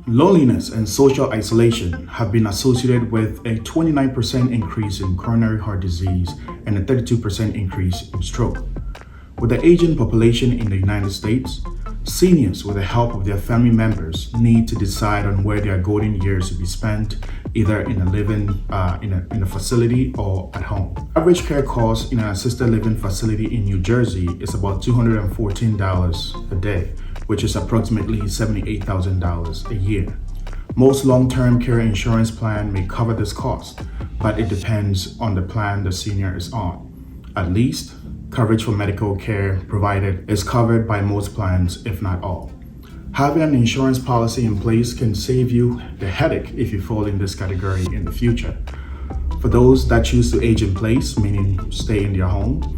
Loneliness and social isolation have been associated with a 29% increase in coronary heart disease and a 32% increase in stroke. With the aging population in the United States, seniors, with the help of their family members, need to decide on where their golden years will be spent, either in a in a facility or at home. Average care cost in an assisted living facility in New Jersey is about $214 a day, which is approximately $78,000 a year. Most long-term care insurance plans may cover this cost, but it depends on the plan the senior is on. At least, coverage for medical care provided is covered by most plans, if not all. Having an insurance policy in place can save you the headache if you fall in this category in the future. For those that choose to age in place, meaning stay in their home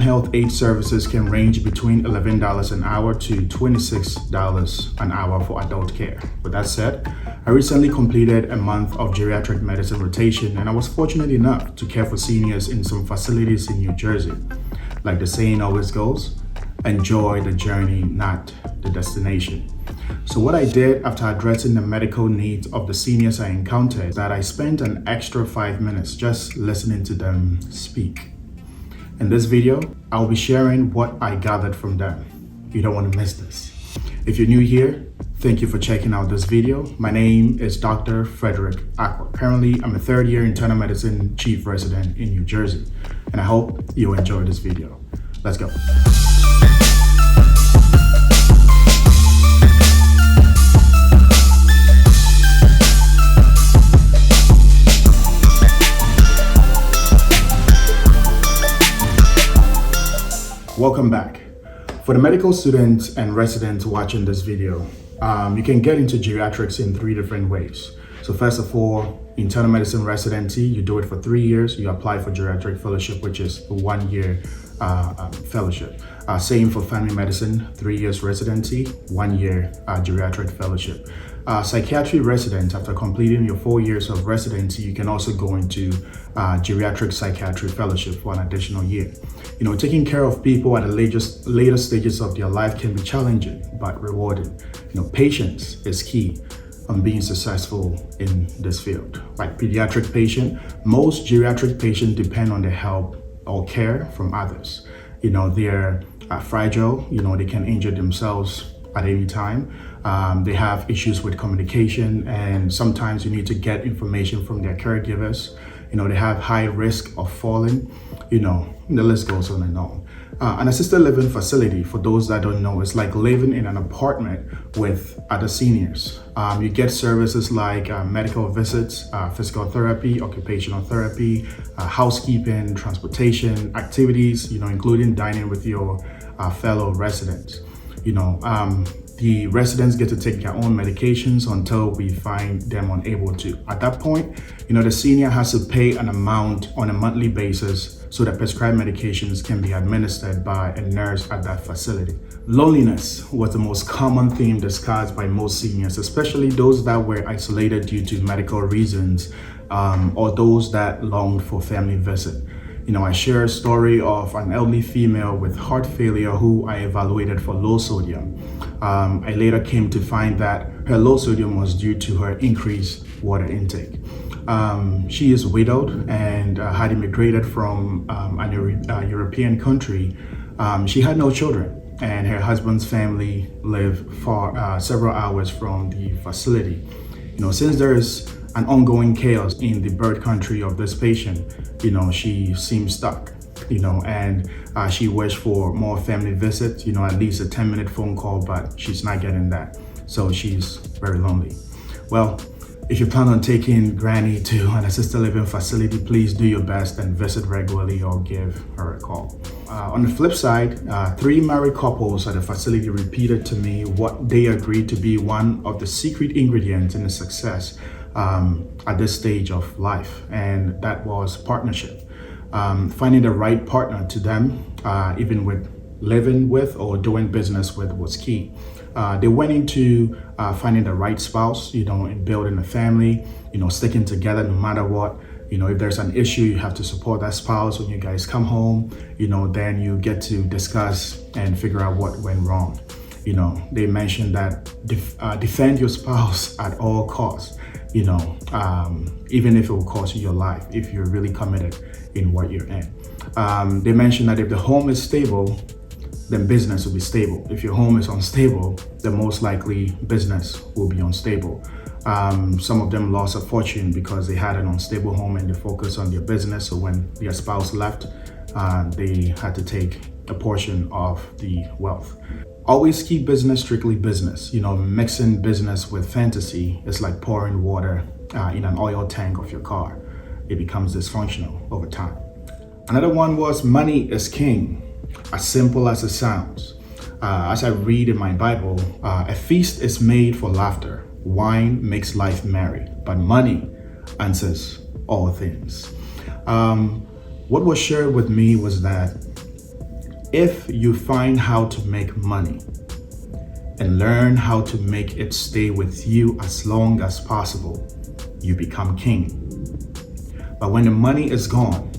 health aid services can range between $11 an hour to $26 an hour for adult care. With that said, I recently completed a month of geriatric medicine rotation, and I was fortunate enough to care for seniors in some facilities in New Jersey. Like the saying always goes, enjoy the journey, not the destination. So what I did after addressing the medical needs of the seniors I encountered is that I spent an extra 5 minutes just listening to them speak. In this video, I'll be sharing what I gathered from them. You don't want to miss this. If you're new here, thank you for checking out this video. My name is Dr. Frederick Acquah. Currently, I'm a third-year internal medicine chief resident in New Jersey, and I hope you enjoy this video. Let's go. Welcome back. For the medical students and residents watching this video, you can get into geriatrics in 3 different ways. So first of all, internal medicine residency, you do it for 3 years. You apply for geriatric fellowship, which is a 1-year fellowship. Same for family medicine, 3 years residency, 1 year geriatric fellowship. Psychiatry resident, after completing your 4 years of residency, you can also go into geriatric psychiatry fellowship for an additional year. You know, taking care of people at the later stages of their life can be challenging but rewarding. You know, patience is key on being successful in this field. Like pediatric patient, most geriatric patients depend on the help or care from others. You know, they're fragile, you know, they can injure themselves at any time. They have issues with communication, and sometimes you need to get information from their caregivers. You know, they have high risk of falling, you know, the list goes on and on. An assisted living facility, for those that don't know, is like living in an apartment with other seniors. You get services like medical visits, physical therapy, occupational therapy, housekeeping, transportation, activities, you know, including dining with your fellow residents. You know, the residents get to take their own medications until we find them unable to. At that point, you know, the senior has to pay an amount on a monthly basis so that prescribed medications can be administered by a nurse at that facility. Loneliness was the most common theme discussed by most seniors, especially those that were isolated due to medical reasons or those that longed for family visit. You know, I share a story of an elderly female with heart failure who I evaluated for low sodium. I later came to find that her low sodium was due to her increased water intake. She is widowed and had immigrated from a European country. She had no children, and her husband's family lived several hours from the facility. You know, since there is an ongoing chaos in the birth country of this patient, you know, she seems stuck, you know, and she wished for more family visits, you know, at least a 10-minute phone call, but she's not getting that. So she's very lonely. Well, if you plan on taking Granny to an assisted living facility, please do your best and visit regularly or give her a call. On the flip side, 3 married couples at the facility repeated to me what they agreed to be one of the secret ingredients in the success at this stage of life, and that was partnership. Finding the right partner to them, even with living with or doing business with, was key. They went into finding the right spouse, you know, in building a family, you know, sticking together no matter what. You know, if there's an issue, you have to support that spouse. When you guys come home, you know, then you get to discuss and figure out what went wrong. They mentioned that defend your spouse at all costs, even if it will cost you your life, if you're really committed in what you're in. They mentioned that if the home is stable, then business will be stable. If your home is unstable, then most likely business will be unstable. Some of them lost a fortune because they had an unstable home and they focused on their business. So when their spouse left, they had to take a portion of the wealth. Always keep business strictly business. Mixing business with fantasy is like pouring water in an oil tank of your car. It becomes dysfunctional over time. Another one was money is king, as simple as it sounds. As I read in my Bible, a feast is made for laughter. Wine makes life merry, but money answers all things. What was shared with me was that if you find how to make money and learn how to make it stay with you as long as possible, you become king. But when the money is gone,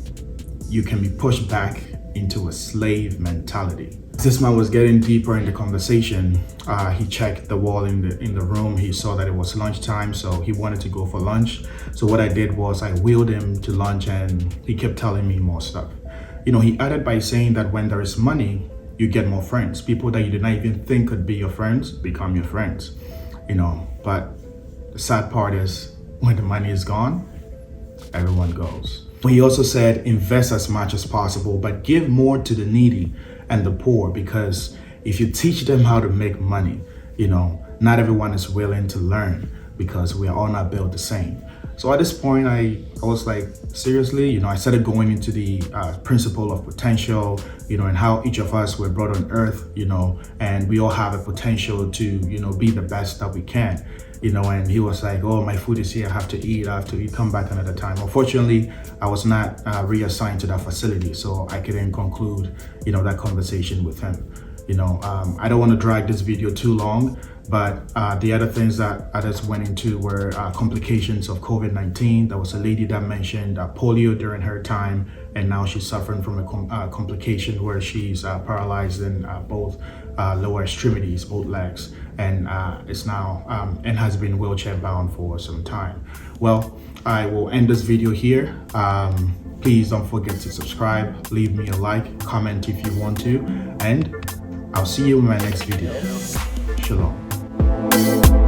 you can be pushed back into a slave mentality. This man was getting deeper in the conversation. He checked the wall in the room. He saw that it was lunchtime, so he wanted to go for lunch. So what I did was I wheeled him to lunch, and he kept telling me more stuff. He added by saying that when there is money, you get more friends. People that you did not even think could be your friends become your friends. But the sad part is when the money is gone, everyone goes. He also said invest as much as possible, but give more to the needy and the poor, because if you teach them how to make money, not everyone is willing to learn because we are all not built the same. So at this point, I was like, seriously, I started going into the principle of potential, and how each of us were brought on earth, and we all have a potential to, be the best that we can. And he was like, oh, my food is here, I have to eat, come back another time. Unfortunately, I was not reassigned to that facility, so I couldn't conclude, that conversation with him. I don't want to drag this video too long, but the other things that others went into were complications of COVID-19. There was a lady that mentioned polio during her time, and now she's suffering from a complication where she's paralyzed in both lower extremities, both legs, and is now and has been wheelchair bound for some time. Well, I will end this video here. Please don't forget to subscribe, leave me a like, comment if you want to, and I'll see you in my next video. Shalom.